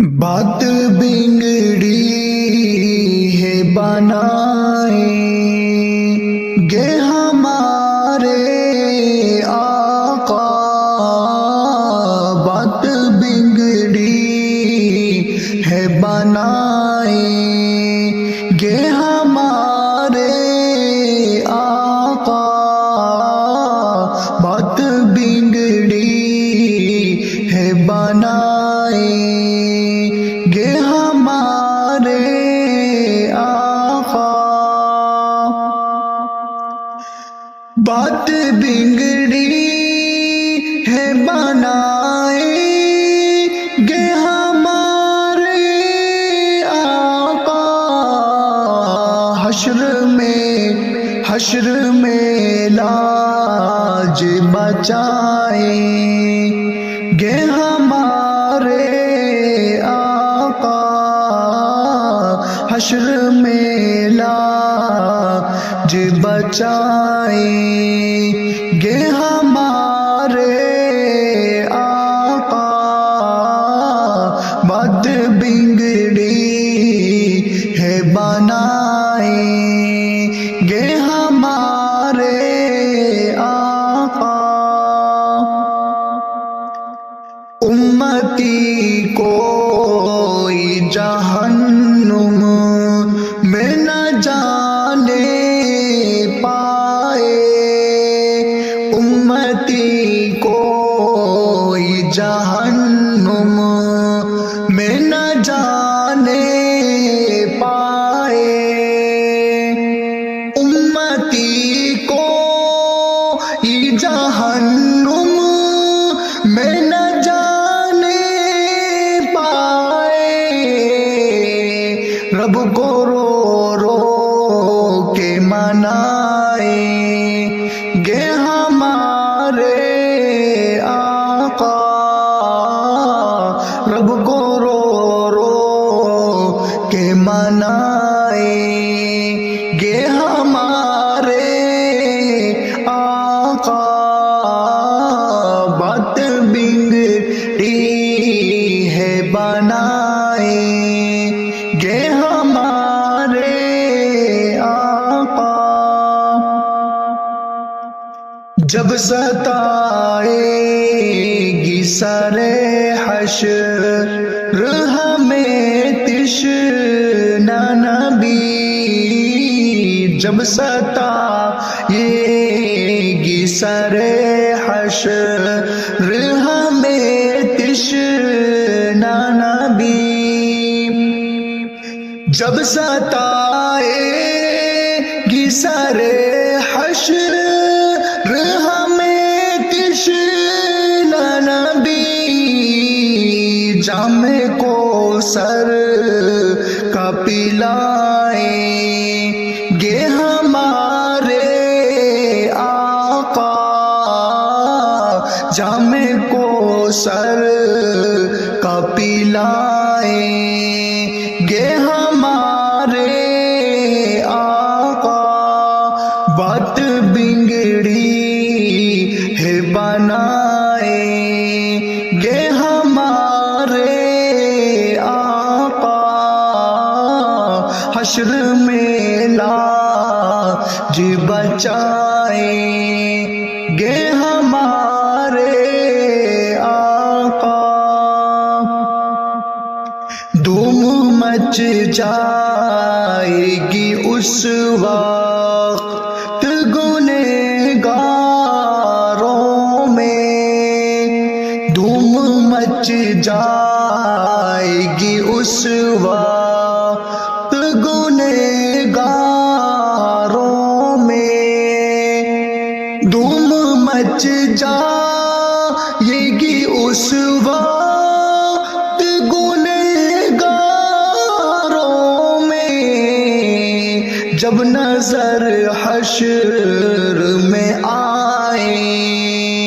بات بگڑی ہے بنائیں گے ہمارے آقا، بات بگڑی ہے بنائیں گے ہمارے آقا، بات بگڑی ہے بنائیں گے ہمارے آقا، بات بگڑی ہے بنائیں گے ہمارے آقا، حشر میں لاج بچائیں گے ہمارے آقا، حشر میں لاج بچائیں گے ہمارے آقا، بات بگڑی ہے بنائیں گے ہمارے آقا، امتی کوئی جہنم میں نہ جانے پائے، امتی کوئی جہنم میں نہ جانے پائے، امتی کوئی جہنم میں نہ جانے پائے، رب کو رو رو کے منائیں گے ہمارے آقا، رب کو رو رو کے منائیں گے ہمارے آقا، بات بگڑی ہے بنائیں گے ہمارے آقا، جب ستائے گی سر حشر ہمیں تشنہ نبی، جب ستائے گی سر حشر ہمیں تشنہ نبی، جب ستائے گی سر حشر ہمیں تشنہ نبی، جام کو سر کا پلائیں گے ہمارے آقا، جام کو سر کا پلائیں گے ہمارے آقا، بات بگڑی ہے بنائیں گے ہمارے آقا، حشر میں لاج بچائیں گے ہمارے آقا، دھوم مچ جائے گی اس وقت گنہگاروں میں، دھوم مچ جائے گی اس وقت گنہگاروں میں، دھوم مچ جائے گی اس وقت گنہگاروں میں، جب نظر حشر میں آئیں،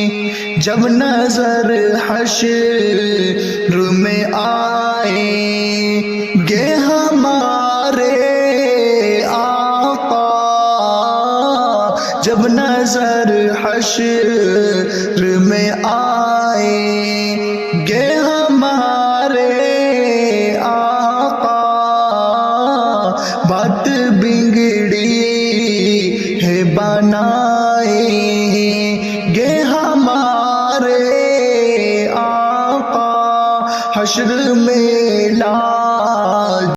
جب نظر حشر میں آئیں گے ہمارے آقا، جب نظر حشر میں آئیں گے ہمارے حشر میں لا